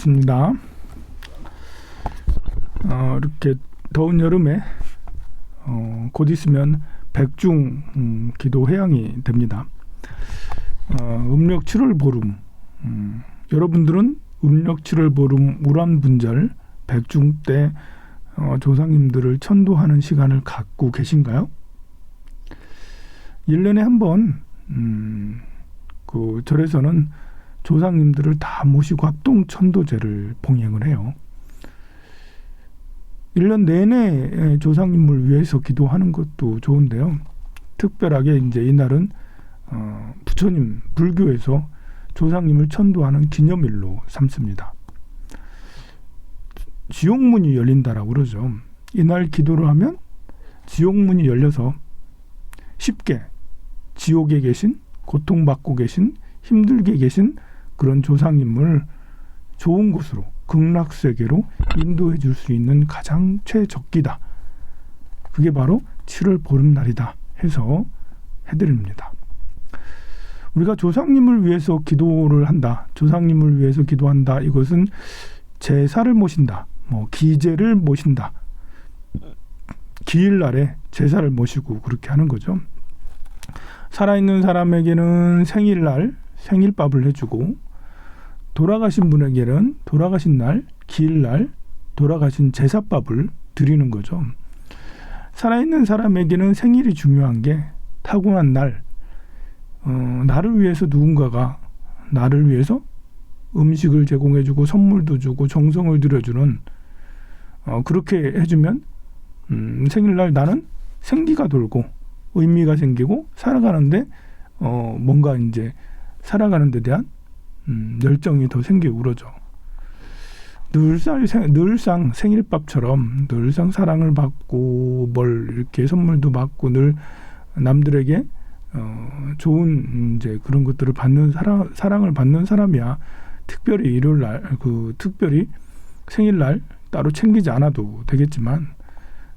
반갑습니다. 이렇게 더운 여름에 곧 있으면 백중 기도 회양이 됩니다. 음력 7월 보름, 여러분들은 음력 7월 보름 우란분절 백중 때 조상님들을 천도하는 시간을 갖고 계신가요? 1년에 한 번 그 절에서는 조상님들을 다 모시고 합동천도제를 봉행을 해요. 1년 내내 조상님을 위해서 기도하는 것도 좋은데요. 특별하게 이제 이날은 부처님 불교에서 조상님을 천도하는 기념일로 삼습니다. 지옥문이 열린다라고 그러죠. 이날 기도를 하면 지옥문이 열려서 쉽게 지옥에 계신, 고통받고 계신, 힘들게 계신 그런 조상님을 좋은 곳으로, 극락세계로 인도해 줄 수 있는 가장 최적기다. 그게 바로 7월 보름날이다 해서 해드립니다. 우리가 조상님을 위해서 기도를 한다, 조상님을 위해서 기도한다, 이것은 제사를 모신다, 기제를 모신다, 기일날에 제사를 모시고 그렇게 하는 거죠. 살아있는 사람에게는 생일날 생일밥을 해주고, 돌아가신 분에게는 돌아가신 날, 기일날 돌아가신 제사밥을 드리는 거죠. 살아있는 사람에게는 생일이 중요한 게 타고난 날, 나를 위해서 누군가가 나를 위해서 음식을 제공해주고 선물도 주고 정성을 들여주는, 그렇게 해주면 생일날 나는 생기가 돌고 의미가 생기고 살아가는데 뭔가 이제 살아가는 데 대한 열정이 더 생기고 그러죠. 늘상 생일밥처럼 늘상 사랑을 받고 뭘 이렇게 선물도 받고 늘 남들에게 좋은 이제 그런 것들을 받는 사랑을 받는 사람이야 특별히 일요일날 특별히 생일날 따로 챙기지 않아도 되겠지만,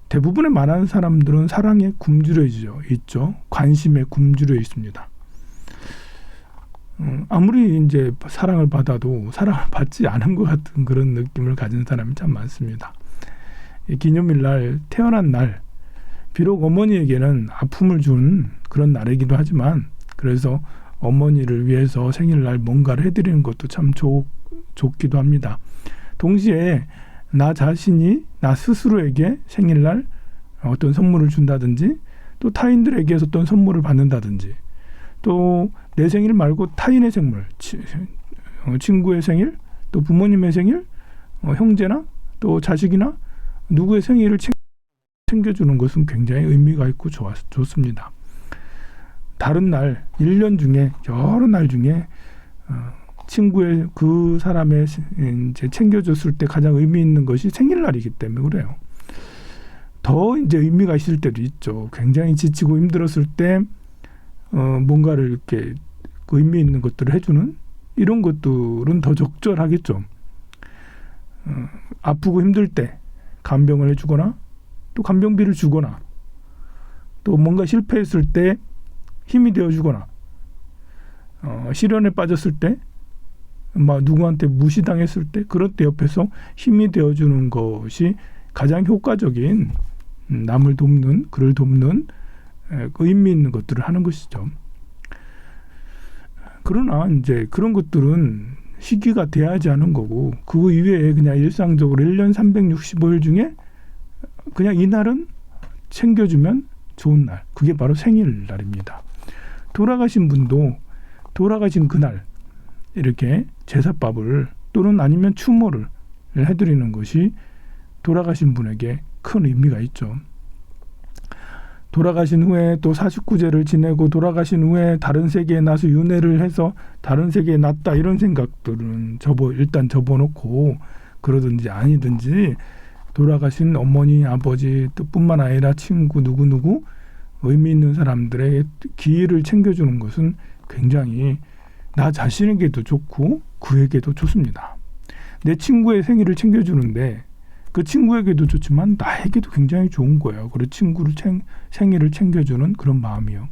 대부분의 많은 사람들은 사랑에 굶주려 있죠. 관심에 굶주려 있습니다. 아무리 이제 사랑을 받아도 사랑을 받지 않은 것 같은 그런 느낌을 가진 사람이 참 많습니다. 기념일날, 태어난 날, 비록 어머니에게는 아픔을 준 그런 날이기도 하지만, 그래서 어머니를 위해서 생일날 뭔가를 해드리는 것도 참 좋기도 합니다. 동시에 나 자신이 나 스스로에게 생일날 어떤 선물을 준다든지, 또 타인들에게서 어떤 선물을 받는다든지, 또 내 생일 말고 타인의 생물, 친구의 생일, 또 부모님의 생일, 형제나 또 자식이나 누구의 생일을 챙겨주는 것은 굉장히 의미가 있고 좋습니다. 다른 날, 1년 중에 여러 날 중에 친구의 그 사람의 이제 챙겨줬을 때 가장 의미 있는 것이 생일날이기 때문에 그래요. 더 이제 의미가 있을 때도 있죠. 굉장히 지치고 힘들었을 때 뭔가를 이렇게 의미 있는 것들을 해주는 이런 것들은 더 적절하겠죠. 아프고 힘들 때 간병을 해주거나, 또 간병비를 주거나, 또 뭔가 실패했을 때 힘이 되어주거나, 시련에 빠졌을 때, 누구한테 무시당했을 때, 그럴 때 옆에서 힘이 되어주는 것이 가장 효과적인 남을 돕는, 그를 돕는 의미 있는 것들을 하는 것이죠. 그러나 이제 그런 것들은 시기가 돼야지 하는 거고, 그 이외에 그냥 일상적으로 1년 365일 중에 그냥 이날은 챙겨주면 좋은 날, 그게 바로 생일날입니다. 돌아가신 분도 돌아가신 그날 이렇게 제사밥을 또는 아니면 추모를 해드리는 것이 돌아가신 분에게 큰 의미가 있죠. 돌아가신 후에 또 49제를 지내고 돌아가신 후에 다른 세계에 나서 윤회를 해서 다른 세계에 났다, 이런 생각들은 일단 접어놓고, 그러든지 아니든지 돌아가신 어머니, 아버지 뿐만 아니라 친구 누구누구 의미 있는 사람들의 기회를 챙겨주는 것은 굉장히 나 자신에게도 좋고 그에게도 좋습니다. 내 친구의 생일을 챙겨주는데 그 친구에게도 좋지만 나에게도 굉장히 좋은 거예요. 그리고 친구를 생일을 챙겨주는 그런 마음이요.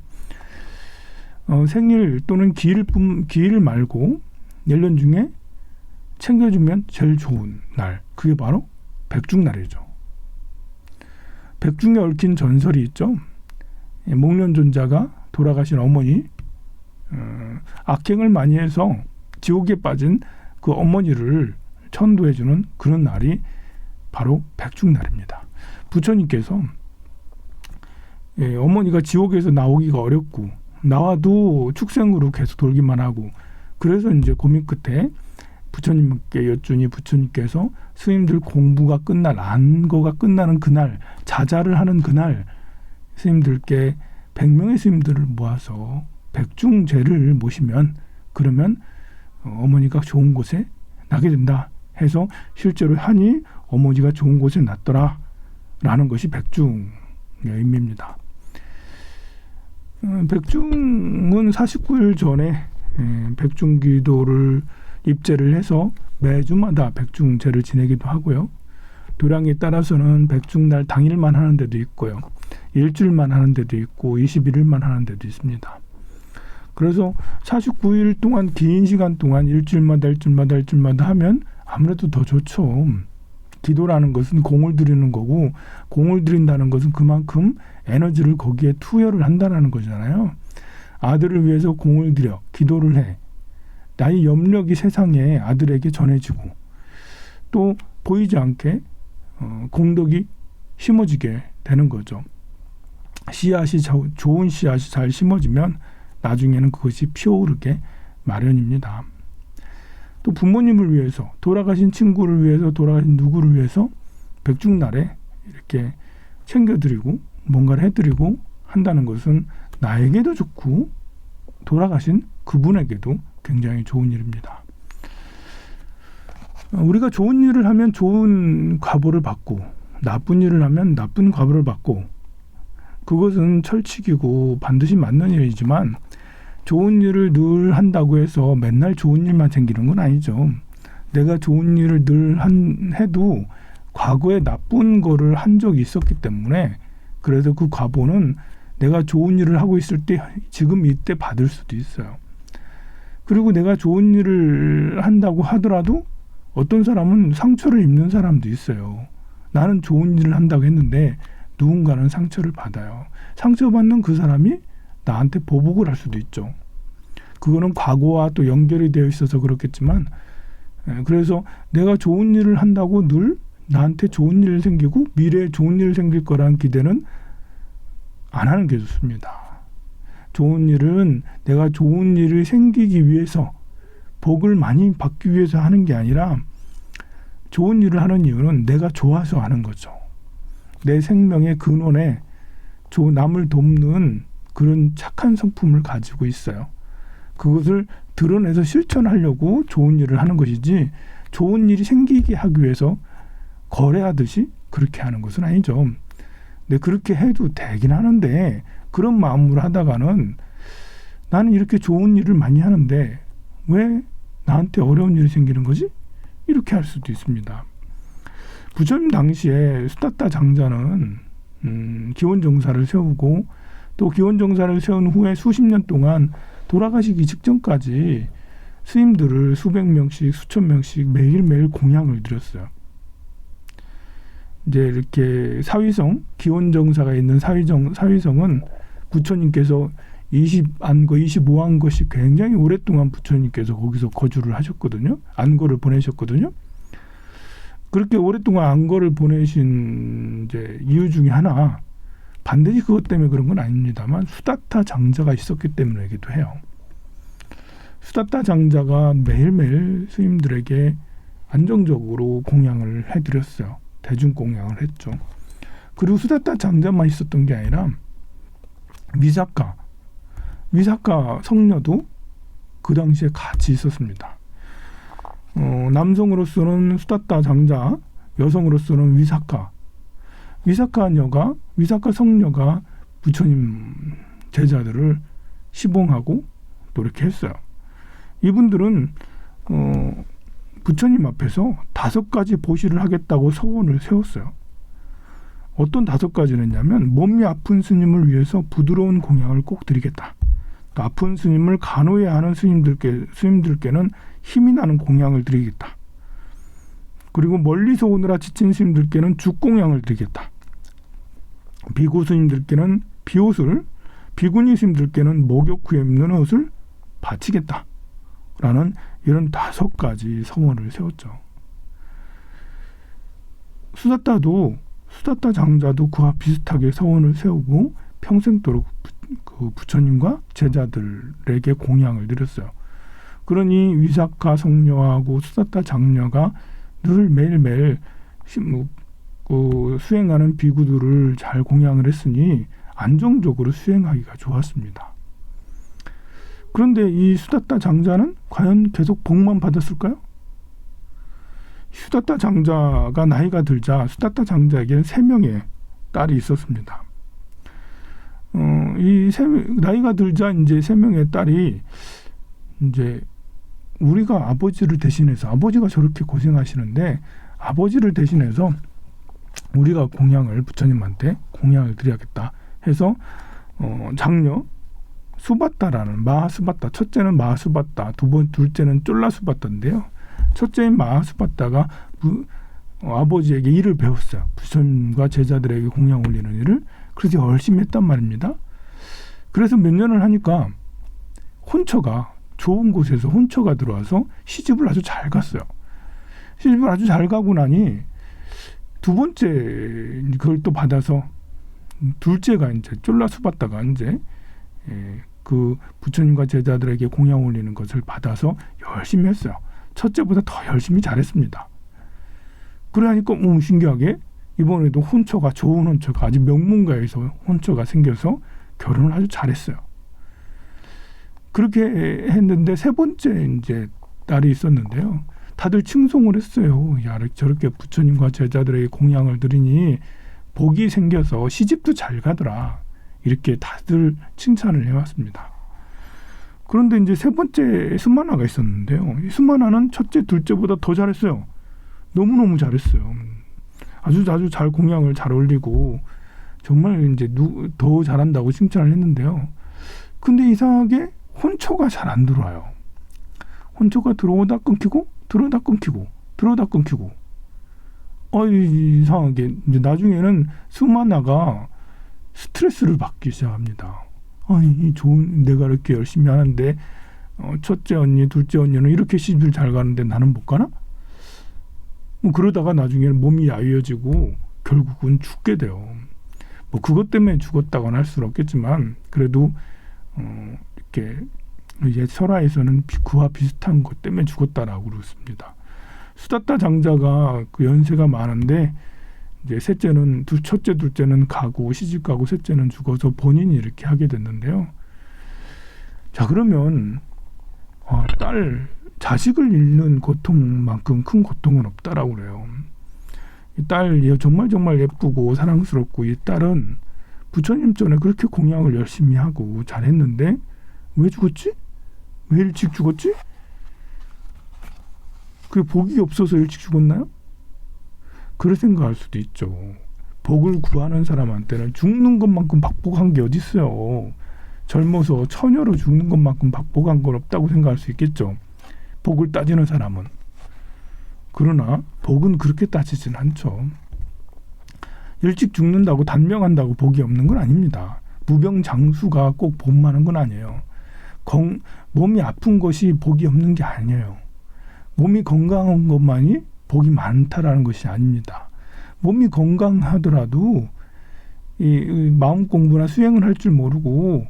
생일 또는 기일 말고 1년 중에 챙겨주면 제일 좋은 날, 그게 바로 백중날이죠. 백중에 얽힌 전설이 있죠. 목련존자가 돌아가신 어머니, 악행을 많이 해서 지옥에 빠진 그 어머니를 천도해주는 그런 날이 바로 백중날입니다. 부처님께서 어머니가 지옥에서 나오기가 어렵고 나와도 축생으로 계속 돌기만 하고, 그래서 이제 고민 끝에 부처님께 여쭈니 부처님께서 스님들 공부가 끝날, 안거가 끝나는 그날, 자자를 하는 그날 스님들께 100명의 스님들을 모아서 백중제를 모시면 그러면 어머니가 좋은 곳에 나게 된다 해서 실제로 하니 어머니가 좋은 곳에 났더라 라는 것이 백중의 의미입니다. 백중은 49일 전에 백중기도를 입제를 해서 매주마다 백중제를 지내기도 하고요. 도량에 따라서는 백중날 당일만 하는 데도 있고요. 일주일만 하는 데도 있고 21일만 하는 데도 있습니다. 그래서 49일 동안 긴 시간 동안 일주일마다 하면 아무래도 더 좋죠. 기도라는 것은 공을 들이는 거고, 공을 들인다는 것은 그만큼 에너지를 거기에 투여를 한다는 거잖아요. 아들을 위해서 공을 들여 기도를 해. 나의 염력이 세상에 아들에게 전해지고, 또 보이지 않게 공덕이 심어지게 되는 거죠. 씨앗이 좋은 씨앗이 잘 심어지면 나중에는 그것이 피어오르게 마련입니다. 또 부모님을 위해서, 돌아가신 친구를 위해서, 돌아가신 누구를 위해서 백중날에 이렇게 챙겨드리고 뭔가를 해드리고 한다는 것은 나에게도 좋고 돌아가신 그분에게도 굉장히 좋은 일입니다. 우리가 좋은 일을 하면 좋은 과보를 받고, 나쁜 일을 하면 나쁜 과보를 받고, 그것은 철칙이고 반드시 맞는 일이지만 좋은 일을 늘 한다고 해서 맨날 좋은 일만 생기는 건 아니죠. 내가 좋은 일을 늘 해도 과거에 나쁜 거를 한 적이 있었기 때문에, 그래서 그 과보는 내가 좋은 일을 하고 있을 때 지금 이때 받을 수도 있어요. 그리고 내가 좋은 일을 한다고 하더라도 어떤 사람은 상처를 입는 사람도 있어요. 나는 좋은 일을 한다고 했는데 누군가는 상처를 받아요. 상처받는 그 사람이 나한테 보복을 할 수도 있죠. 그거는 과거와 또 연결이 되어 있어서 그렇겠지만, 그래서 내가 좋은 일을 한다고 늘 나한테 좋은 일 생기고 미래에 좋은 일 생길 거라는 기대는 안 하는 게 좋습니다. 좋은 일은 내가 좋은 일이 생기기 위해서, 복을 많이 받기 위해서 하는 게 아니라, 좋은 일을 하는 이유는 내가 좋아서 하는 거죠. 내 생명의 근원에 남을 돕는 그런 착한 성품을 가지고 있어요. 그것을 드러내서 실천하려고 좋은 일을 하는 것이지, 좋은 일이 생기게 하기 위해서 거래하듯이 그렇게 하는 것은 아니죠. 근데 그렇게 해도 되긴 하는데, 그런 마음으로 하다가는 나는 이렇게 좋은 일을 많이 하는데 왜 나한테 어려운 일이 생기는 거지? 이렇게 할 수도 있습니다. 부처님 당시에 수다타 장자는 기원정사를 세우고, 또 기원정사를 세운 후에 수십 년 동안 돌아가시기 직전까지 스님들을 수백 명씩 수천 명씩 매일매일 공양을 드렸어요. 이제 이렇게 사위성, 기원정사가 있는 사위성은 부처님께서 20안거, 25안거씩 굉장히 오랫동안 부처님께서 거기서 거주를 하셨거든요. 안거를 보내셨거든요. 그렇게 오랫동안 안거를 보내신 이제 이유 중에 하나, 반드시 그것 때문에 그런 건 아닙니다만 수다타 장자가 있었기 때문이기도 해요. 수다타 장자가 매일매일 스님들에게 안정적으로 공양을 해드렸어요. 대중 공양을 했죠. 그리고 수다타 장자만 있었던 게 아니라 위사카 성녀도 그 당시에 같이 있었습니다. 남성으로서는 수다타 장자, 여성으로서는 위사카 성녀가 부처님 제자들을 시봉하고 또 이렇게 했어요. 이분들은 부처님 앞에서 5가지 보시를 하겠다고 서원을 세웠어요. 어떤 5가지를 했냐면, 몸이 아픈 스님을 위해서 부드러운 공양을 꼭 드리겠다. 또 아픈 스님을 간호해야 하는 스님들께는 힘이 나는 공양을 드리겠다. 그리고 멀리서 오느라 지친 스님들께는 죽공양을 드리겠다. 비구 스님들께는 비옷을, 비구니 스님들께는 목욕 후에 입는 옷을 바치겠다. 라는 이런 5가지 서원을 세웠죠. 수다따도, 수다따 장자도 그와 비슷하게 서원을 세우고 평생도록 그 부처님과 제자들에게 공양을 드렸어요. 그러니 위사카 성녀하고 수다따 장녀가 늘 매일매일 수행하는 비구들을 잘 공양을 했으니 안정적으로 수행하기가 좋았습니다. 그런데 이 수다따 장자는 과연 계속 복만 받았을까요? 수다따 장자가 나이가 들자 수다따 장자에게는 3명의 딸이 있었습니다. 나이가 들자 이제 3명의 딸이 이제 우리가 아버지를 대신해서, 아버지가 저렇게 고생하시는데 아버지를 대신해서 우리가 공양을, 부처님한테 공양을 드려야겠다 해서 장녀 수바따라는 마하수바따, 첫째는 마하수바따, 둘째는 쫄라수바따인데요. 첫째인 마하수바따가 아버지에게 일을 배웠어요. 부처님과 제자들에게 공양 올리는 일을. 그래서 열심히 했단 말입니다. 그래서 몇 년을 하니까 혼처가, 좋은 곳에서 혼처가 들어와서 시집을 아주 잘 갔어요. 시집을 아주 잘 가고 나니 두 번째 그걸 또 받아서 둘째가 이제 쫄라수바따가 이제 그 부처님과 제자들에게 공양 올리는 것을 받아서 열심히 했어요. 첫째보다 더 열심히 잘했습니다. 그러니까 신기하게 이번에도 혼처가, 좋은 혼처가, 아주 명문가에서 혼처가 생겨서 결혼을 아주 잘했어요. 그렇게 했는데 세 번째 이제 딸이 있었는데요. 다들 칭송을 했어요. 야, 저렇게 부처님과 제자들에게 공양을 드리니 복이 생겨서 시집도 잘 가더라. 이렇게 다들 칭찬을 해왔습니다. 그런데 이제 세 번째 수마나가 있었는데요. 이 수마나는 첫째, 둘째보다 더 잘했어요. 너무너무 잘했어요. 아주 잘 공양을 잘 올리고 정말 이제 더 잘한다고 칭찬을 했는데요. 근데 이상하게 혼처가 잘 안 들어와요. 혼처가 들어오다 끊기고, 들어오다 끊기고, 들어오다 끊기고. 이상하게 이제 나중에는 수마나가 스트레스를 받기 시작합니다. 내가 이렇게 열심히 하는데 첫째 언니, 둘째 언니는 이렇게 시집을 잘 가는데 나는 못 가나? 그러다가 나중에는 몸이 야위어지고 결국은 죽게 돼요. 그것 때문에 죽었다고는 할 수는 없겠지만 그래도 이렇게 이제 설화에서는 그와 비슷한 것 때문에 죽었다라고 그렇습니다. 수다따 장자가 그 연세가 많은데 이제 첫째, 둘째는 가고 시집 가고 셋째는 죽어서 본인이 이렇게 하게 됐는데요. 자, 그러면 자식을 잃는 고통만큼 큰 고통은 없다라고 그래요. 이 딸 정말 예쁘고 사랑스럽고, 이 딸은 부처님 전에 그렇게 공양을 열심히 하고 잘했는데 왜 죽었지? 왜 일찍 죽었지? 그게 복이 없어서 일찍 죽었나요? 그렇게 생각할 수도 있죠. 복을 구하는 사람한테는 죽는 것만큼 박복한 게 어디 있어요. 젊어서 처녀로 죽는 것만큼 박복한 건 없다고 생각할 수 있겠죠. 복을 따지는 사람은. 그러나 복은 그렇게 따지진 않죠. 일찍 죽는다고 단명한다고 복이 없는 건 아닙니다. 무병장수가 꼭 복 많은 건 아니에요. 몸이 아픈 것이 복이 없는 게 아니에요. 몸이 건강한 것만이 복이 많다라는 것이 아닙니다. 몸이 건강하더라도 이 마음 공부나 수행을 할 줄 모르고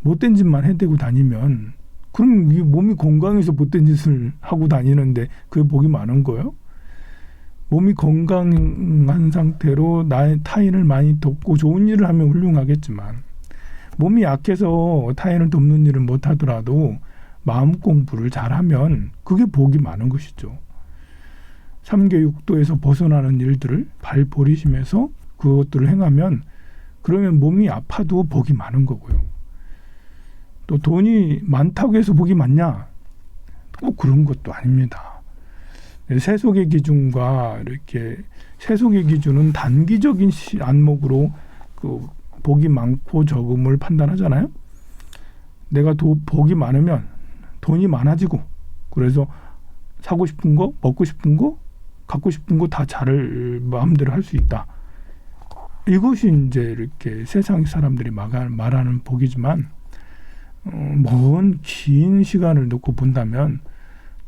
못된 짓만 해대고 다니면, 그럼 이 몸이 건강해서 못된 짓을 하고 다니는데 그게 복이 많은 거예요? 몸이 건강한 상태로 타인을 많이 돕고 좋은 일을 하면 훌륭하겠지만, 몸이 약해서 타인을 돕는 일을 못하더라도 마음 공부를 잘하면 그게 복이 많은 것이죠. 3계 6도에서 벗어나는 일들을 발버리심에서 그것들을 행하면, 그러면 몸이 아파도 복이 많은 거고요. 또 돈이 많다고 해서 복이 많냐? 꼭 그런 것도 아닙니다. 세속의 기준과 이렇게, 세속의 기준은 단기적인 안목으로 그 복이 많고 적음을 판단하잖아요. 내가 복이 많으면 돈이 많아지고, 그래서 사고 싶은 거, 먹고 싶은 거, 갖고 싶은 거 다 잘 마음대로 할 수 있다. 이것이 이제 이렇게 세상 사람들이 말하는 복이지만 먼 긴 시간을 놓고 본다면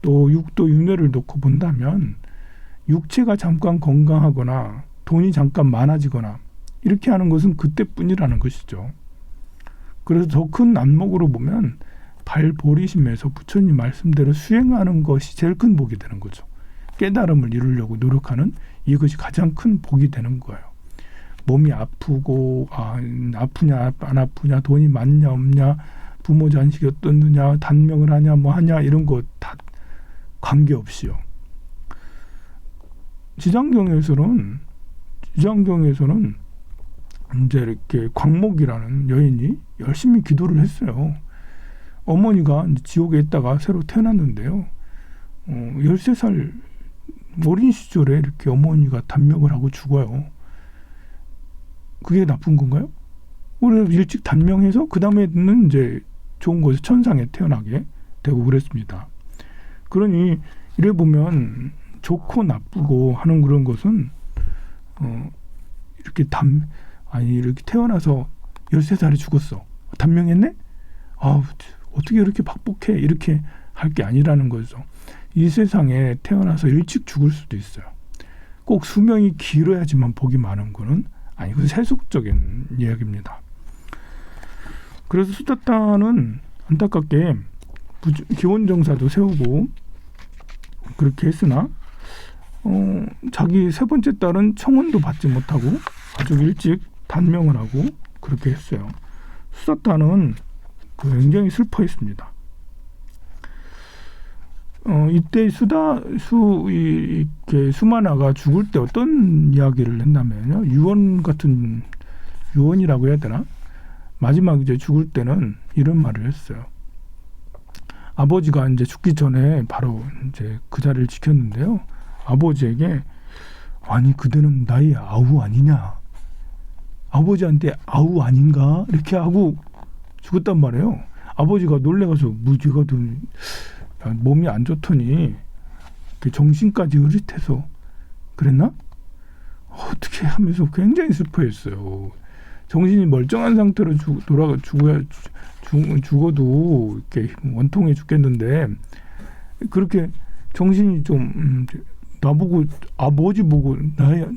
또 육도 윤회를 놓고 본다면 육체가 잠깐 건강하거나 돈이 잠깐 많아지거나 이렇게 하는 것은 그때뿐이라는 것이죠. 그래서 더 큰 안목으로 보면 발보리심에서 부처님 말씀대로 수행하는 것이 제일 큰 복이 되는 거죠. 깨달음을 이루려고 노력하는 이것이 가장 큰 복이 되는 거예요. 몸이 아프고 아프냐 안 아프냐, 돈이 많냐 없냐, 부모 잔식이 어떻느냐, 단명을 하냐 뭐 하냐 이런 거 다 관계없이요. 지장경에서는 이제 이렇게 광목이라는 여인이 열심히 기도를 했어요. 어머니가 지옥에 있다가 새로 태어났는데요. 13살 어린 시절에 이렇게 어머니가 단명을 하고 죽어요. 그게 나쁜 건가요? 오히려 일찍 단명해서 그 다음에는 이제 좋은 곳에 천상에 태어나게 되고 그랬습니다. 그러니 이래 보면 좋고 나쁘고 하는 그런 것은 이렇게 이렇게 태어나서 13살에 죽었어. 단명했네? 어떻게 이렇게 박복해? 이렇게 할 게 아니라는 거죠. 이 세상에 태어나서 일찍 죽을 수도 있어요. 꼭 수명이 길어야지만 복이 많은 거는 아니고 세속적인 이야기입니다. 그래서 수다타는 안타깝게 기원정사도 세우고 그렇게 했으나 자기 세 번째 딸은 청혼도 받지 못하고 아주 일찍 단명을 하고 그렇게 했어요. 수다타는 굉장히 슬퍼했습니다. 이때 수마나가 죽을 때 어떤 이야기를 했냐면요. 유언이라고 해야 되나? 마지막 이제 죽을 때는 이런 말을 했어요. 아버지가 이제 죽기 전에 바로 이제 그 자리를 지켰는데요. 아버지에게 아니 그대는 나의 아우 아니냐? 아버지한테 아우 아닌가? 이렇게 하고 죽었단 말이에요. 아버지가 놀래가서 무지가 몸이 안 좋더니 정신까지 흐릿해서 그랬나? 어떻게 하면서 굉장히 슬퍼했어요. 정신이 멀쩡한 상태로 죽어도 이렇게 원통해 죽겠는데 그렇게 정신이 좀 나보고 아버지 보고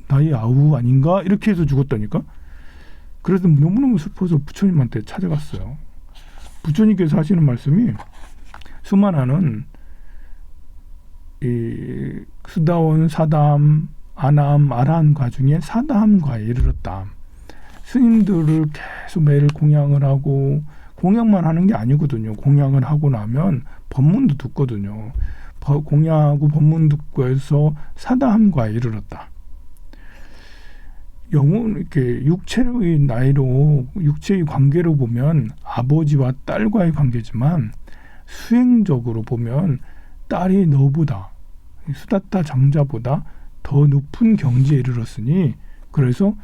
나의 아우 아닌가 이렇게 해서 죽었다니까. 그래서 너무너무 슬퍼서 부처님한테 찾아갔어요. 부처님께서 하시는 말씀이 수마나는 이 수다원, 사담, 아남, 아라한과 중에 사담과에 이르렀다. 스님들을 계속 매일 공양을 하고 공양만 하는 게 아니거든요. 공양을 하고 나면 법문도 듣거든요. 공양하고 법문 듣고 해서 사담과에 이르렀다. 이렇게 육체의 나이로 육체의 관계로 보면 아버지와 딸과의 관계지만 수행적으로 보면 딸이 너보다 수다타 장자보다 더 높은 경지에 이르렀으니 그래서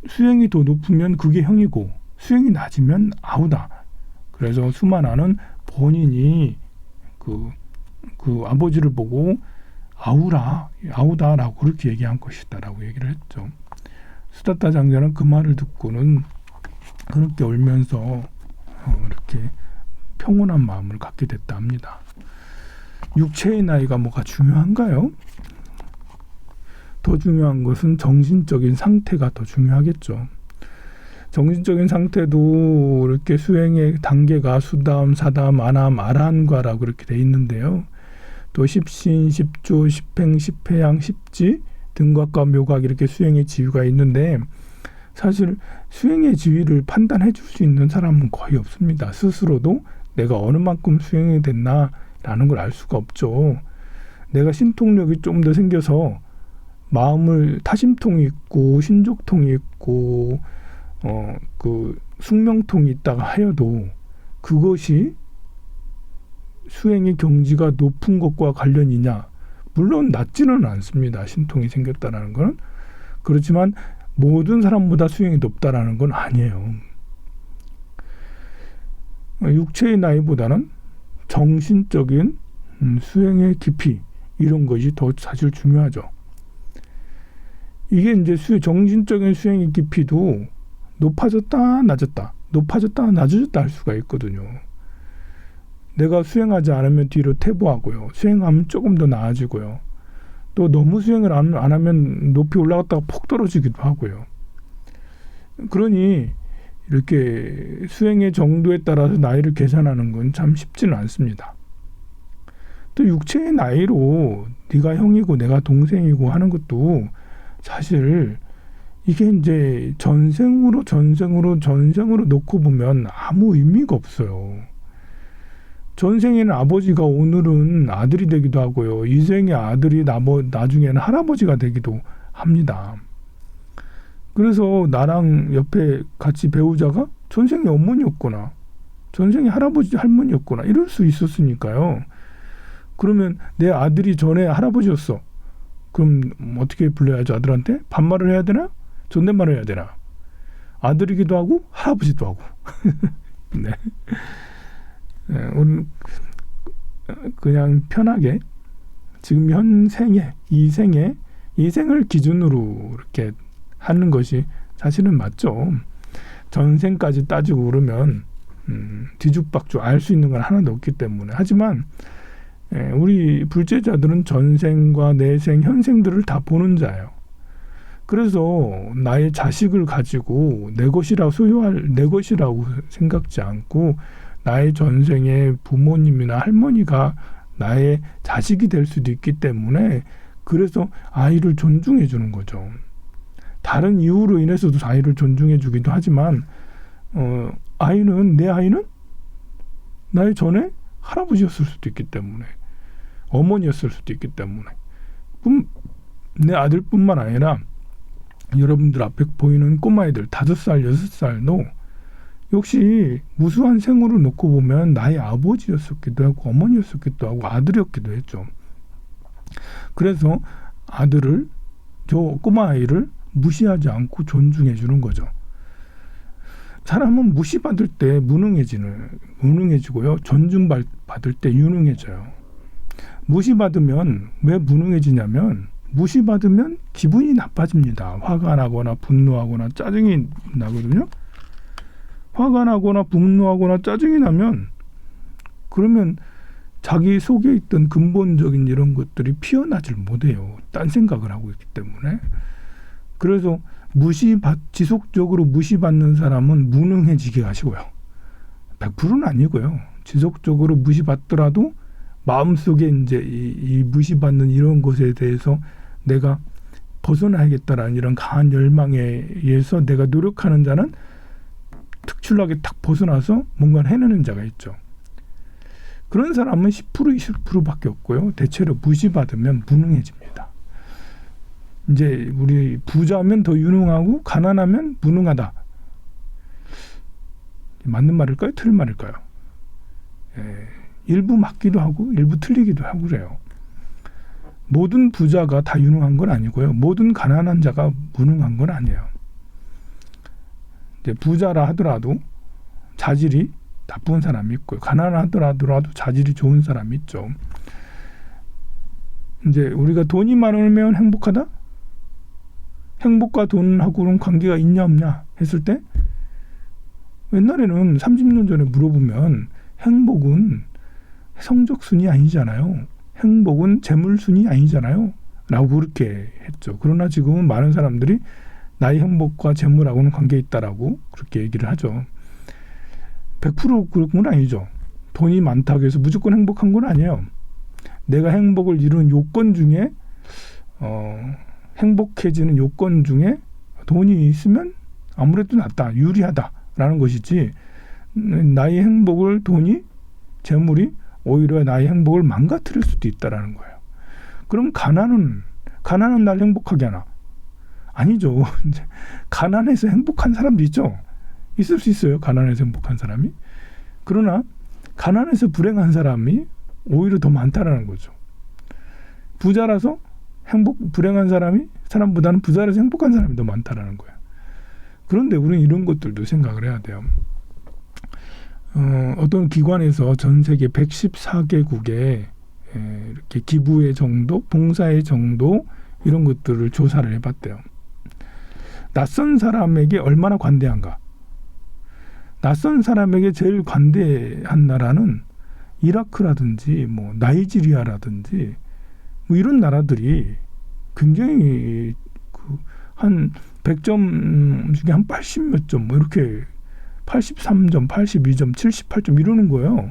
수행이 더 높으면 그게 형이고 수행이 낮으면 아우다. 그래서 수마나는 본인이 그 아버지를 보고 아우다라고 그렇게 얘기한 것이다라고 얘기를 했죠. 수다타 장자는 그 말을 듣고는 그렇게 울면서 이렇게 평온한 마음을 갖게 됐다 합니다. 육체의 나이가 뭐가 중요한가요? 더 중요한 것은 정신적인 상태가 더 중요하겠죠. 정신적인 상태도 이렇게 수행의 단계가 수담, 사담, 아남, 아란과라고 이렇게 돼 있는데요. 또 십신, 십조, 십행, 십회양, 십지, 등각과 묘각 이렇게 수행의 지위가 있는데 사실 수행의 지위를 판단해 줄 수 있는 사람은 거의 없습니다. 스스로도 내가 어느 만큼 수행이 됐나라는 걸 알 수가 없죠. 내가 신통력이 좀 더 생겨서 마음을 타심통이 있고 신족통이 있고 그 숙명통이 있다가 하여도 그것이 수행의 경지가 높은 것과 관련이냐? 물론 낮지는 않습니다. 신통이 생겼다라는 건. 그렇지만 모든 사람보다 수행이 높다라는 건 아니에요. 육체의 나이보다는 정신적인 수행의 깊이 이런 것이 더 사실 중요하죠. 이게 이제 정신적인 수행의 깊이도 높아졌다 낮았다 높아졌다 낮아졌다 할 수가 있거든요. 내가 수행하지 않으면 뒤로 퇴보하고요. 수행하면 조금 더 나아지고요. 또 너무 수행을 안 하면 높이 올라갔다가 폭 떨어지기도 하고요. 그러니 이렇게 수행의 정도에 따라서 나이를 계산하는 건 참 쉽지는 않습니다. 또 육체의 나이로 네가 형이고 내가 동생이고 하는 것도 사실 이게 이제 전생으로 놓고 보면 아무 의미가 없어요. 전생에는 아버지가 오늘은 아들이 되기도 하고요. 이생의 아들이 나중에는 할아버지가 되기도 합니다. 그래서 나랑 옆에 같이 배우자가 전생의 어머니였구나, 전생의 할아버지 할머니였구나 이럴 수 있었으니까요. 그러면 내 아들이 전에 할아버지였어. 그럼 어떻게 불러야죠? 아들한테 반말을 해야 되나? 존댓말을 해야 되나? 아들이기도 하고 할아버지도 하고. 네. 오늘 그냥 편하게 지금 현생에 이생을 기준으로 이렇게 하는 것이 사실은 맞죠. 전생까지 따지고 그러면 뒤죽박죽 알 수 있는 건 하나도 없기 때문에. 하지만 우리 불제자들은 전생과 내생, 현생들을 다 보는 자예요. 그래서 나의 자식을 가지고 내 것이라고 소유할 내 것이라고 생각지 않고 나의 전생의 부모님이나 할머니가 나의 자식이 될 수도 있기 때문에 나그래서 아이를 존중해 주는 거죠. 다른 이유로 인해서도 아이를 존중해 주기도 하지만 내 아이는 나의 전에 할아버지였을 수도 있기 때문에 어머니였을 수도 있기 때문에 내 아들뿐만 아니라 여러분들 앞에 보이는 꼬마애들 5살, 6살도 역시 무수한 생으로 놓고 보면 나의 아버지였었기도 하고 어머니였었기도 하고 아들이었기도 했죠. 그래서 저 꼬마아이를 무시하지 않고 존중해 주는 거죠. 사람은 무시받을 때 무능해지고요. 존중받을 때 유능해져요. 무시받으면 왜 무능해지냐면 무시받으면 기분이 나빠집니다. 화가 나거나 분노하거나 짜증이 나거든요. 화가 나거나 분노하거나 짜증이 나면 그러면 자기 속에 있던 근본적인 이런 것들이 피어나질 못해요. 딴 생각을 하고 있기 때문에. 그래서 지속적으로 무시받는 사람은 무능해지게 하시고요. 100%는 아니고요. 지속적으로 무시받더라도 마음속에 이제 이 무시받는 이런 것에 대해서 내가 벗어나야겠다라는 이런 강한 열망에 의해서 내가 노력하는 자는 특출나게 딱 벗어나서 뭔가를 해내는 자가 있죠. 그런 사람은 10% 20%밖에 없고요. 대체로 무시받으면 무능해집니다. 이제 우리 부자면 더 유능하고 가난하면 무능하다. 맞는 말일까요? 틀린 말일까요? 일부 맞기도 하고 일부 틀리기도 하고 그래요. 모든 부자가 다 유능한 건 아니고요. 모든 가난한 자가 무능한 건 아니에요. 이제 부자라 하더라도 자질이 나쁜 사람이 있고요. 가난하더라도 자질이 좋은 사람이 있죠. 이제 우리가 돈이 많으면 행복하다? 행복과 돈하고는 관계가 있냐 없냐 했을 때 옛날에는 30년 전에 물어보면 행복은 성적순이 아니잖아요. 행복은 재물순이 아니잖아요. 라고 그렇게 했죠. 그러나 지금은 많은 사람들이 나의 행복과 재물하고는 관계 있다라고 그렇게 얘기를 하죠. 100% 그런 건 아니죠. 돈이 많다고 해서 무조건 행복한 건 아니에요. 내가 행복을 이루는 요건 중에 행복해지는 요건 중에 돈이 있으면 아무래도 낫다, 유리하다라는 것이지 나의 행복을 돈이, 재물이 오히려 나의 행복을 망가뜨릴 수도 있다라는 거예요. 그럼 가난은 날 행복하게 하나? 아니죠. 가난해서 행복한 사람도 있죠. 있을 수 있어요. 가난해서 행복한 사람이. 그러나 가난해서 불행한 사람이 오히려 더 많다라는 거죠. 부자라서 불행한 사람보다는 부자라서 행복한 사람이 더 많다라는 거예요. 그런데 우리는 이런 것들도 생각을 해야 돼요. 어떤 기관에서 전 세계 114개국에 이렇게 기부의 정도, 봉사의 정도 이런 것들을 조사를 해봤대요. 낯선 사람에게 얼마나 관대한가. 낯선 사람에게 제일 관대한 나라는 이라크라든지 뭐 나이지리아라든지 뭐 이런 나라들이 굉장히 한 100점 중에 한 80 몇 점 뭐 이렇게 83점, 82점, 78점 이러는 거예요.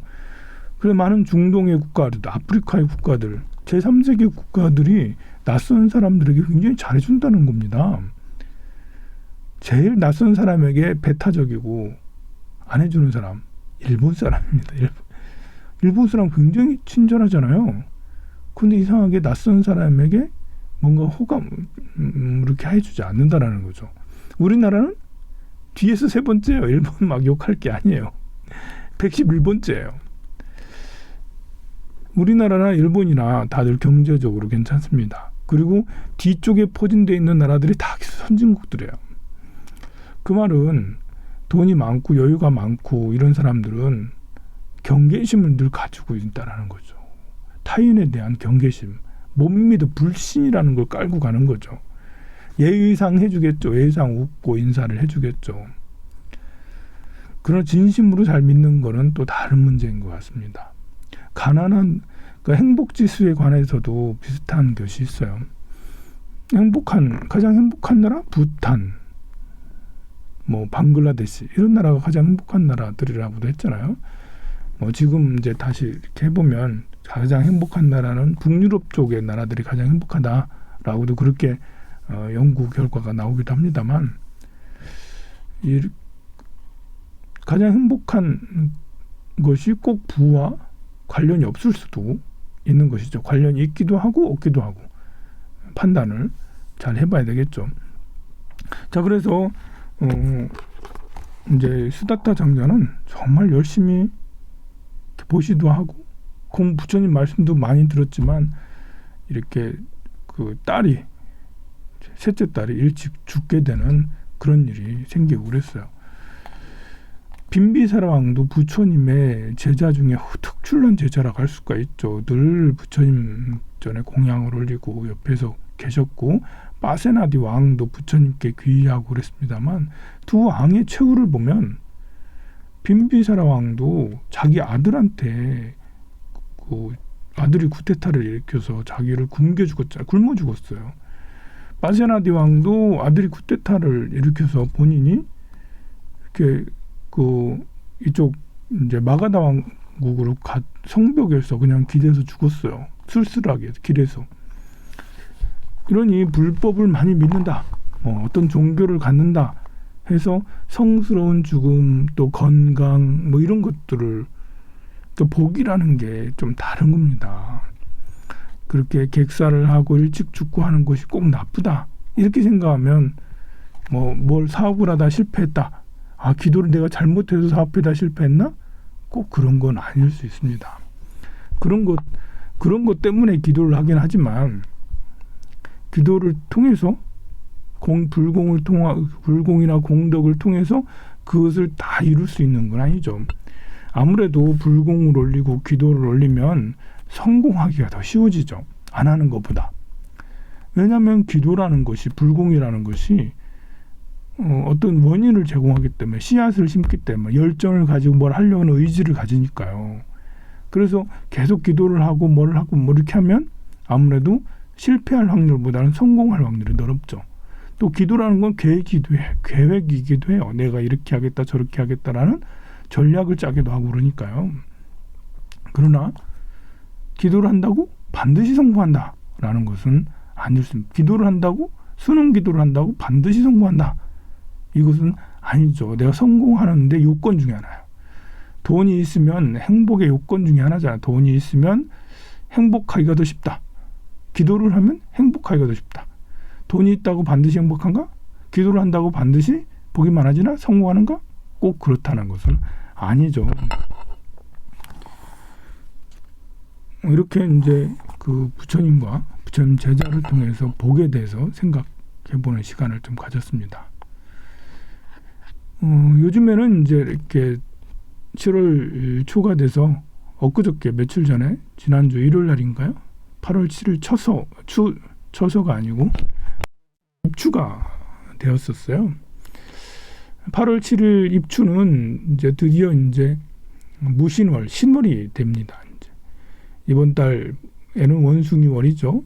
그래서 많은 중동의 국가들, 아프리카의 국가들, 제3세계 국가들이 낯선 사람들에게 굉장히 잘해준다는 겁니다. 제일 낯선 사람에게 배타적이고 안 해주는 사람, 일본 사람입니다. 일본 사람 굉장히 친절하잖아요. 근데 이상하게 낯선 사람에게 뭔가 호감 이렇게 해주지 않는다라는 거죠. 우리나라는 뒤에서 세 번째예요. 일본 막 욕할 게 아니에요. 111번째예요. 우리나라나 일본이나 다들 경제적으로 괜찮습니다. 그리고 뒤쪽에 포진되어 있는 나라들이 다 선진국들이에요. 그 말은 돈이 많고 여유가 많고 이런 사람들은 경계심을 늘 가지고 있다는 거죠. 타인에 대한 경계심, 못 믿어 불신이라는 걸 깔고 가는 거죠. 예의상 해주겠죠. 예의상 웃고 인사를 해주겠죠. 그러나 진심으로 잘 믿는 거는 또 다른 문제인 것 같습니다. 가난한 행복지수에 관해서도 비슷한 것이 있어요. 가장 행복한 나라? 부탄, 뭐 방글라데시 이런 나라가 가장 행복한 나라들이라고도 했잖아요. 지금 이제 다시 이렇게 해보면 가장 행복한 나라는 북유럽 쪽의 나라들이 가장 행복하다라고도 그렇게 연구 결과가 나오기도 합니다만, 가장 행복한 것이 꼭 부와 관련이 없을 수도 있는 것이죠. 관련이 있기도 하고 없기도 하고 판단을 잘 해봐야 되겠죠. 자, 그래서 이제 수다타 장자는 정말 열심히 보시도 하고 부처님 말씀도 많이 들었지만 이렇게 딸이 셋째 딸이 일찍 죽게 되는 그런 일이 생기고 그랬어요. 빈비사라 왕도 부처님의 제자 중에 특출난 제자라고 할 수가 있죠. 늘 부처님 전에 공양을 올리고 옆에서 계셨고, 빠세나디 왕도 부처님께 귀의하고 그랬습니다만, 두 왕의 최후를 보면 빈비사라 왕도 자기 아들한테 아들이 쿠데타를 일으켜서 자기를 굶겨 죽었잖아요. 굶어 죽었어요. 빠세나디 왕도 아들이 쿠데타를 일으켜서 본인이 이렇게 이쪽 이제 마가다 왕국으로 성벽에서 그냥 길에서 죽었어요. 쓸쓸하게 길에서. 이러니 불법을 많이 믿는다, 어떤 종교를 갖는다 해서 성스러운 죽음, 또 건강, 이런 것들을, 또 복이라는 게 좀 다른 겁니다. 그렇게 객사를 하고 일찍 죽고 하는 것이 꼭 나쁘다 이렇게 생각하면 뭘 사업을 하다 실패했다, 기도를 내가 잘못해서 사업하다 실패했나? 꼭 그런 건 아닐 수 있습니다. 그런 것 때문에 기도를 하긴 하지만, 기도를 통해서 불공이나 공덕을 통해서 그것을 다 이룰 수 있는 건 아니죠. 아무래도 불공을 올리고 기도를 올리면 성공하기가 더 쉬워지죠. 안 하는 것보다. 왜냐하면 기도라는 것이, 불공이라는 것이 어떤 원인을 제공하기 때문에, 씨앗을 심기 때문에, 열정을 가지고 뭘 하려고 하는 의지를 가지니까요. 그래서 계속 기도를 하고 뭘 하고 이렇게 하면 아무래도 실패할 확률보다는 성공할 확률이 넓죠. 또 기도라는 건 계획이기도 해요. 내가 이렇게 하겠다 저렇게 하겠다라는 전략을 짜기도 하고 그러니까요. 그러나 기도를 한다고 반드시 성공한다라는 것은 아닐 수 있습니다. 기도를 한다고, 수능 기도를 한다고 반드시 성공한다, 이것은 아니죠. 내가 성공하는데 요건 중에 하나예요. 돈이 있으면 행복의 요건 중에 하나잖아요. 돈이 있으면 행복하기가 더 쉽다. 기도를 하면 행복하기가 더 쉽다. 돈이 있다고 반드시 행복한가? 기도를 한다고 반드시 복이 많아지나? 성공하는가? 꼭 그렇다는 것은 아니죠. 이렇게 이제 부처님과 부처님 제자를 통해서 복에 대해서 생각해보는 시간을 좀 가졌습니다. 요즘에는 이제 이렇게 7월 초가 돼서 엊그저께 며칠 전에, 지난주 일요일 날인가요? 8월 7일 처서가 아니고 입추가 되었었어요. 8월 7일 입추는 이제 드디어 이제 무신월, 신월이 됩니다. 이제 이번 달에는 원숭이월이죠.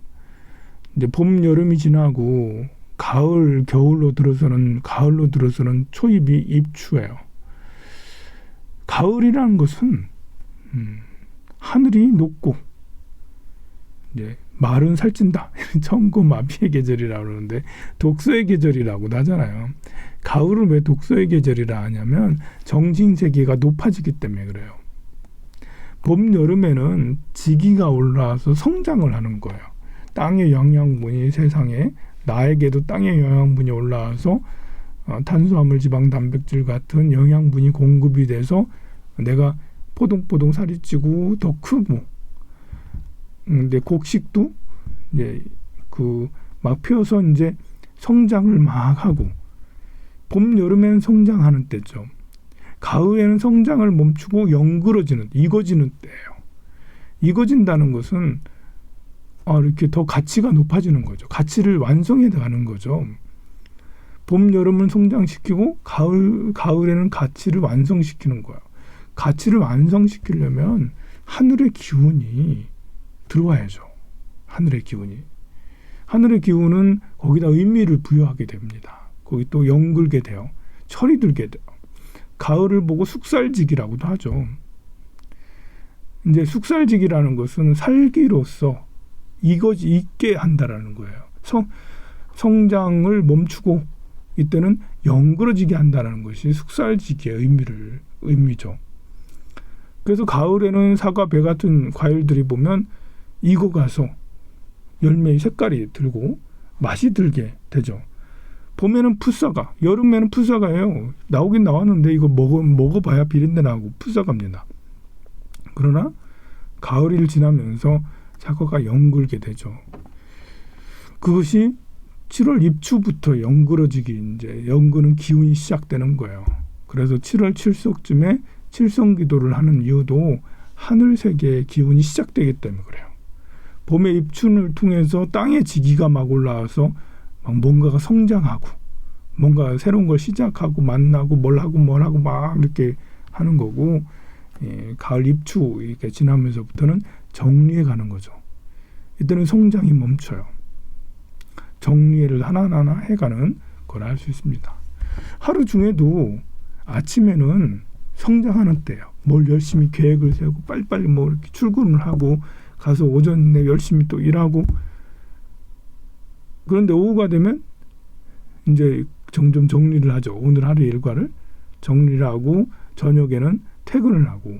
이제 봄, 여름이 지나고 가을로 들어서는 초입이 입추예요. 가을이라는 것은 하늘이 높고 이제 말은 살찐다. 천고마비의 계절이라고 그러는데 독서의 계절이라고도 하잖아요. 가을은 왜 독서의 계절이라 하냐면 정신세계가 높아지기 때문에 그래요. 봄, 여름에는 지기가 올라와서 성장을 하는 거예요. 땅의 영양분이 세상에 나에게도 땅의 영양분이 올라와서 탄수화물, 지방, 단백질 같은 영양분이 공급이 돼서 내가 포동포동 살이 찌고 더 크고 근데 곡식도 이제 막 펴서 이제 성장을 막 하고 봄, 여름에는 성장하는 때죠. 가을에는 성장을 멈추고 익어지는 때예요. 익어진다는 것은 이렇게 더 가치가 높아지는 거죠. 가치를 완성해 가는 거죠. 봄, 여름은 성장시키고 가을에는 가치를 완성시키는 거예요. 가치를 완성시키려면 하늘의 기운이 들어와야죠. 하늘의 기운은 거기다 의미를 부여하게 됩니다. 거기 또 연글게 돼요. 철이 들게 돼요. 가을을 보고 숙살지기라고도 하죠. 이제 숙살지기라는 것은 살기로서 있게 한다라는 거예요. 성장을 멈추고 이때는 연그러지게 한다는 것이 숙살지기의 의미죠. 그래서 가을에는 사과, 배 같은 과일들이 보면 익어가서 열매의 색깔이 들고 맛이 들게 되죠. 봄에는 풋사과, 여름에는 풋사과예요. 나오긴 나왔는데 이거 먹어봐야 비린내 나고 풋사과입니다. 그러나 가을을 지나면서 사과가 연글게 되죠. 그것이 7월 입추부터 연그러지기 이제 연그는 기운이 시작되는 거예요. 그래서 7월 칠석쯤에 칠성기도를 하는 이유도 하늘 세계의 기운이 시작되기 때문에 그래요. 봄의 입춘을 통해서 땅의 지기가 막 올라와서 막 뭔가가 성장하고 뭔가 새로운 걸 시작하고 만나고 뭘 하고 막 이렇게 하는 거고 가을 입추 이렇게 지나면서부터는 정리해 가는 거죠. 이때는 성장이 멈춰요. 정리를 하나하나 해가는 걸 할 수 있습니다. 하루 중에도 아침에는 성장하는 때예요. 뭘 열심히 계획을 세우고 빨리빨리 뭐 이렇게 출근을 하고 가서 오전에 열심히 또 일하고 그런데 오후가 되면 이제 점점 정리를 하죠. 오늘 하루 일과를 정리를 하고 저녁에는 퇴근을 하고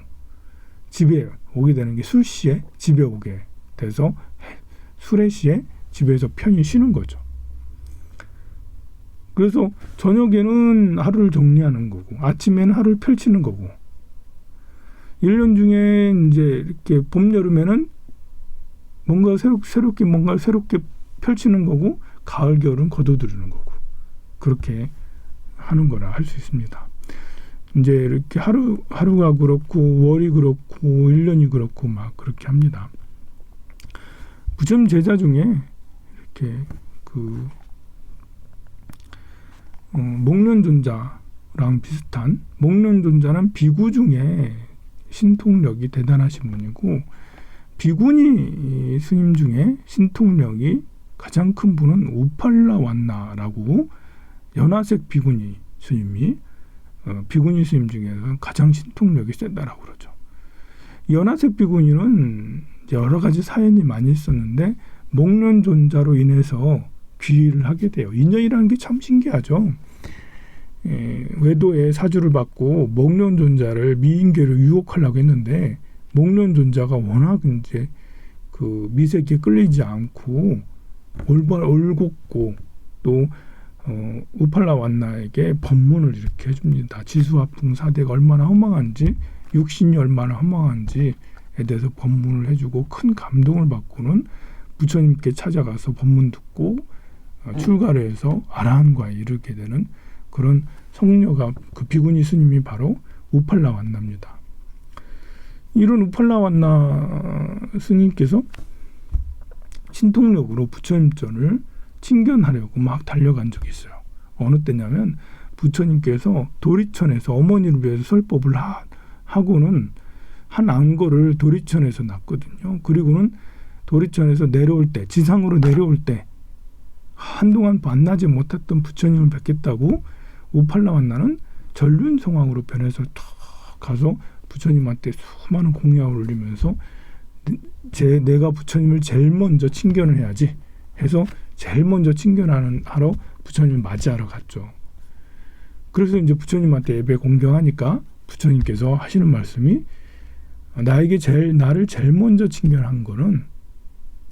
집에 오게 되는 게 술시에 집에 오게 돼서 수레시에 집에서 편히 쉬는 거죠. 그래서 저녁에는 하루를 정리하는 거고 아침에는 하루를 펼치는 거고 1년 중에 이제 이렇게 봄, 여름에는 뭔가 새롭게 펼치는 거고 가을, 겨울은 거둬들이는 거고 그렇게 하는 거라 할 수 있습니다. 이제 이렇게 하루가 그렇고 월이 그렇고 1년이 그렇고 막 그렇게 합니다. 부처님 제자 중에 이렇게 목련존자랑 비슷한 목련존자는 비구 중에 신통력이 대단하신 분이고 비구니 스님 중에 신통력이 가장 큰 분은 우팔라완나라고 연화색 비구니 스님이 비구니 스님 중에서 가장 신통력이 세다라고 그러죠. 연화색 비구니는 여러 가지 사연이 많이 있었는데 목련존자로 인해서 귀의를 하게 돼요. 인연이라는 게 참 신기하죠. 외도의 사주를 받고 목련존자를 미인계로 유혹하려고 했는데 목련존자가 워낙 이제 미색에 끌리지 않고 올곧고 또 우팔라완나에게 법문을 이렇게 해줍니다. 지수화풍 사대가 얼마나 허망한지 육신이 얼마나 허망한지에 대해서 법문을 해주고 큰 감동을 받고는 부처님께 찾아가서 법문 듣고 출가를 해서 아라한과에 이르게 되는 그런 성녀가 그 비구니 스님이 바로 우팔라완나입니다. 이런 우팔라완나 스님께서 신통력으로 부처님전을 친견하려고 막 달려간 적이 있어요. 어느 때냐면 부처님께서 도리천에서 어머니를 위해서 설법을 하고는 한 안거를 도리천에서 낳거든요. 그리고는 도리천에서 내려올 때, 지상으로 내려올 때 한동안 만나지 못했던 부처님을 뵙겠다고 우팔라완나는 전륜성왕으로 변해서 탁 가서 부처님한테 수많은 공약을 올리면서 내가 부처님을 제일 먼저 친견을 해야지 해서 제일 먼저 친견하러 부처님을 맞이하러 갔죠. 그래서 이제 부처님한테 예배 공경하니까 부처님께서 하시는 말씀이 나를 제일 먼저 친견한 거는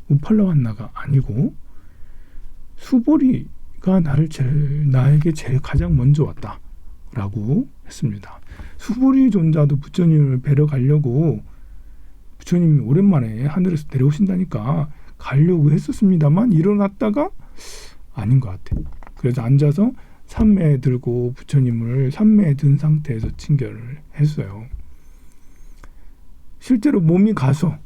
우팔라완나가 아니고 수보리가 나에게 제일 가장 먼저 왔다라고 했습니다. 수보리 존자도 부처님을 뵈러 가려고 부처님이 오랜만에 하늘에서 내려오신다니까 가려고 했었습니다만 일어났다가 아닌 것 같아요. 그래서 앉아서 삼매에 들고 부처님을 삼매에 든 상태에서 친견을 했어요. 실제로 몸이 가서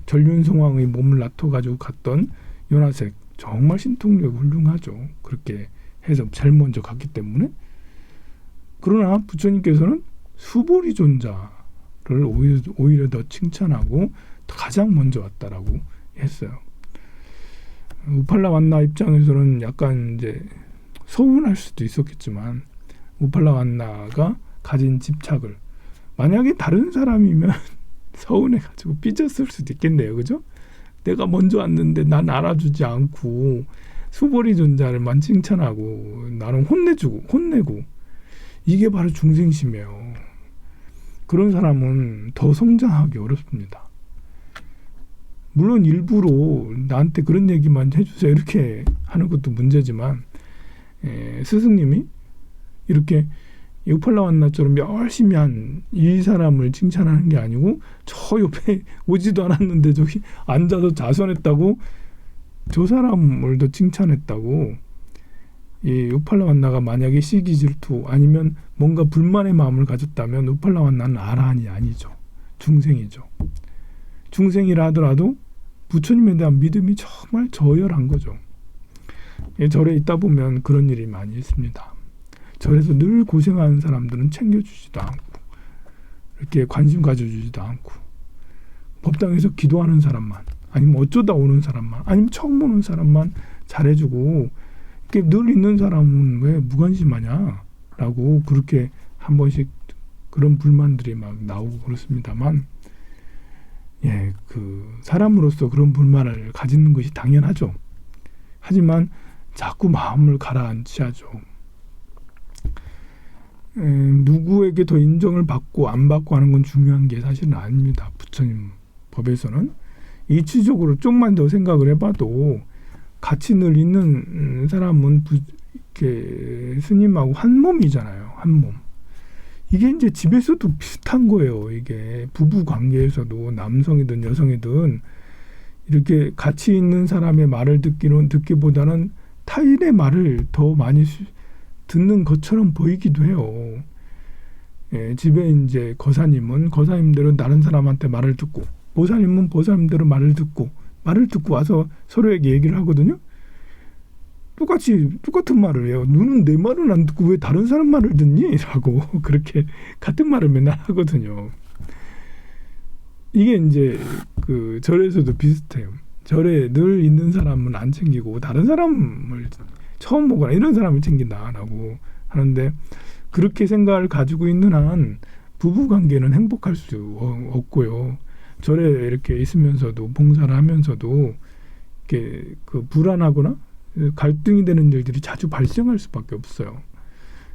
전륜성왕의 몸을 놔둬가지고 갔던 요나색 정말 신통력이 훌륭하죠. 그렇게 해서 제일 먼저 갔기 때문에. 그러나 부처님께서는 수보리 존자를 오히려 더 칭찬하고 가장 먼저 왔다라고 했어요. 우팔라완나 입장에서는 약간 이제 서운할 수도 있었겠지만 우팔라완나가 가진 집착을 만약에 다른 사람이면 서운해가지고 삐졌을 수도 있겠네요. 그죠? 내가 먼저 왔는데 난 알아주지 않고 수보리 존자를만 칭찬하고 나는 혼내고 이게 바로 중생심이에요. 그런 사람은 더 성장하기 어렵습니다. 물론 일부러 나한테 그런 얘기만 해주세요 이렇게 하는 것도 문제지만 스승님이 이렇게 우팔라완나처럼 열심히 한 이 사람을 칭찬하는 게 아니고 저 옆에 오지도 않았는데 저기 앉아서 자선했다고 저 사람을 더 칭찬했다고 이 우팔라완나가 만약에 시기 질투 아니면 뭔가 불만의 마음을 가졌다면 우팔라완나는 아라한이 아니죠. 중생이죠. 중생이라 하더라도 부처님에 대한 믿음이 정말 저열한 거죠. 절에 있다 보면 그런 일이 많이 있습니다. 절에서 늘 고생하는 사람들은 챙겨주지도 않고 이렇게 관심 가져주지도 않고 법당에서 기도하는 사람만 아니면 어쩌다 오는 사람만 아니면 처음 오는 사람만 잘해주고 이렇게 늘 있는 사람은 왜 무관심하냐 라고 그렇게 한 번씩 그런 불만들이 막 나오고 그렇습니다만 그 사람으로서 그런 불만을 가지는 것이 당연하죠. 하지만 자꾸 마음을 가라앉히야죠. 누구에게 더 인정을 받고 안 받고 하는 건 중요한 게 사실은 아닙니다. 부처님 법에서는 이치적으로 좀만 더 생각을 해봐도 같이 늘 있는 사람은 이렇게 스님하고 한 몸이잖아요. 한 몸. 이게 이제 집에서도 비슷한 거예요. 이게 부부 관계에서도 남성이든 여성이든 이렇게 같이 있는 사람의 말을 듣기보다는 타인의 말을 더 많이 듣는 것처럼 보이기도 해요. 집에 이제 거사님은 거사님대로 다른 사람한테 말을 듣고 보살님은 보살님대로 말을 듣고 와서 서로에게 얘기를 하거든요. 똑같은 말을 해요. 너는 내 말은 안 듣고 왜 다른 사람 말을 듣니? 라고 그렇게 같은 말을 맨날 하거든요. 이게 이제 그 절에서도 비슷해요. 절에 늘 있는 사람은 안 챙기고 다른 사람을 처음 보거나 이런 사람을 챙긴다라고 하는데 그렇게 생각을 가지고 있는 한 부부관계는 행복할 수 없고요. 절에 이렇게 있으면서도 봉사를 하면서도 이렇게 그 불안하거나 갈등이 되는 일들이 자주 발생할 수밖에 없어요.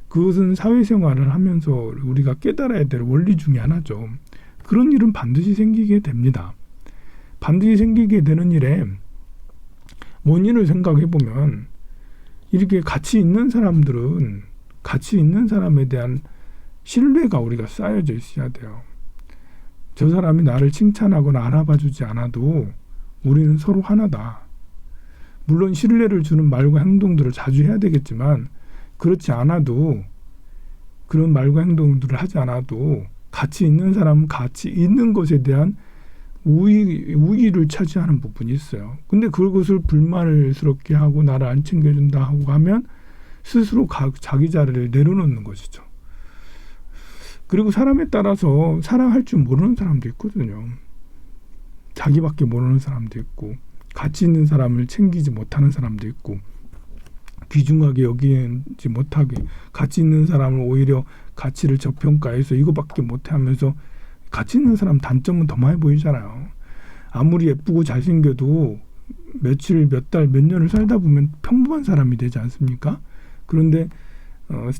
그것은 사회생활을 하면서 우리가 깨달아야 될 원리 중에 하나죠. 그런 일은 반드시 생기게 됩니다. 반드시 생기게 되는 일에 원인을 생각해 보면 이렇게 같이 있는 사람들은 같이 있는 사람에 대한 신뢰가 우리가 쌓여져 있어야 돼요. 저 사람이 나를 칭찬하거나 알아봐주지 않아도 우리는 서로 하나다. 물론 신뢰를 주는 말과 행동들을 자주 해야 되겠지만 그렇지 않아도 그런 말과 행동들을 하지 않아도 같이 있는 사람은 같이 있는 것에 대한 우위를 차지하는 부분이 있어요. 근데 그것을 불만을스럽게 하고 나를 안 챙겨준다 하고 하면 스스로 자기 자리를 내려놓는 것이죠. 그리고 사람에 따라서 사랑할 줄 모르는 사람도 있거든요. 자기밖에 모르는 사람도 있고, 가치 있는 사람을 챙기지 못하는 사람도 있고, 귀중하게 여기지 못하게 가치 있는 사람을 오히려 가치를 저평가해서 이거밖에 못해 하면서, 가치 있는 사람 단점은 더 많이 보이잖아요. 아무리 예쁘고 잘생겨도 며칠, 몇 달, 몇 년을 살다 보면 평범한 사람이 되지 않습니까? 그런데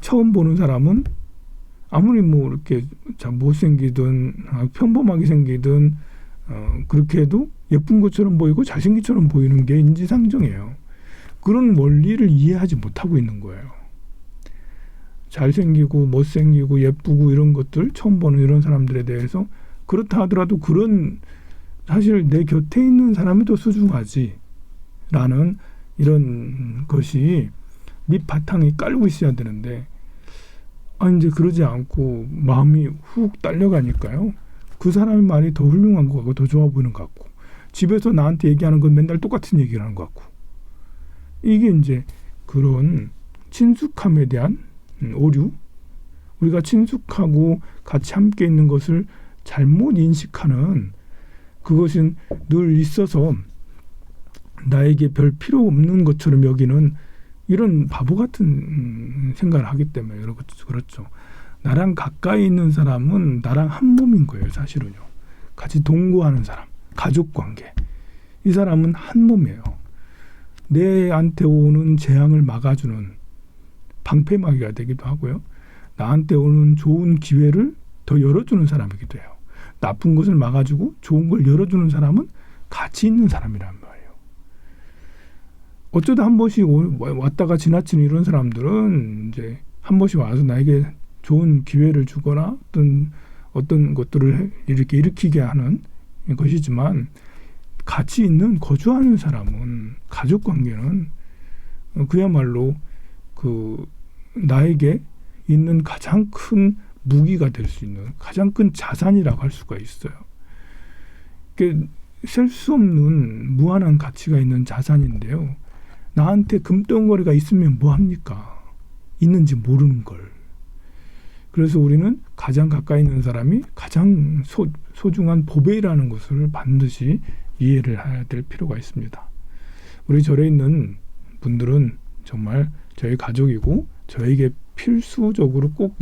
처음 보는 사람은 아무리 뭐 이렇게 못생기든 평범하게 생기든 그렇게 해도 예쁜 것처럼 보이고 잘생기처럼 보이는 게 인지상정이에요. 그런 원리를 이해하지 못하고 있는 거예요. 잘생기고 못생기고 예쁘고 이런 것들 처음 보는 이런 사람들에 대해서 그렇다 하더라도 그런 사실 내 곁에 있는 사람이 더 소중하지 라는 이런 것이 밑바탕이 깔고 있어야 되는데 이제 그러지 않고 마음이 훅 딸려가니까요. 그 사람의 말이 더 훌륭한 것 같고 더 좋아 보이는 것 같고 집에서 나한테 얘기하는 건 맨날 똑같은 얘기를 하는 것 같고 이게 이제 그런 친숙함에 대한 오류, 우리가 친숙하고 같이 함께 있는 것을 잘못 인식하는 그것은 늘 있어서 나에게 별 필요 없는 것처럼 여기는 이런 바보 같은 생각을 하기 때문에 그렇죠. 나랑 가까이 있는 사람은 나랑 한 몸인 거예요. 사실은요. 같이 동거하는 사람, 가족관계. 이 사람은 한 몸이에요. 내한테 오는 재앙을 막아주는 방패막이가 되기도 하고요. 나한테 오는 좋은 기회를 더 열어주는 사람이기도 해요. 나쁜 것을 막아주고 좋은 걸 열어주는 사람은 가치 있는 사람이란 말이에요. 어쩌다 한 번씩 왔다가 지나치는 이런 사람들은 이제 한 번씩 와서 나에게 좋은 기회를 주거나 어떤 것들을 이렇게 일으키게 하는 것이지만 가치 있는 거주하는 사람은 가족 관계는 그야말로 나에게 있는 가장 큰 무기가 될 수 있는 가장 큰 자산이라고 할 수가 있어요. 셀 수 없는 무한한 가치가 있는 자산인데요. 나한테 금덩어리가 있으면 뭐합니까? 있는지 모르는 걸. 그래서 우리는 가장 가까이 있는 사람이 가장 소중한 보배라는 것을 반드시 이해를 해야 될 필요가 있습니다. 우리 절에 있는 분들은 정말 저희 가족이고 저에게 필수적으로 꼭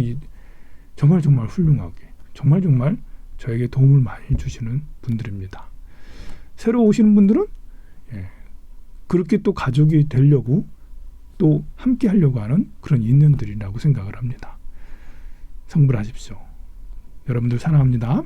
정말 훌륭하게 정말 저에게 도움을 많이 주시는 분들입니다. 새로 오시는 분들은 그렇게 또 가족이 되려고 또 함께 하려고 하는 그런 인연들이라고 생각을 합니다. 성불하십시오. 여러분들 사랑합니다.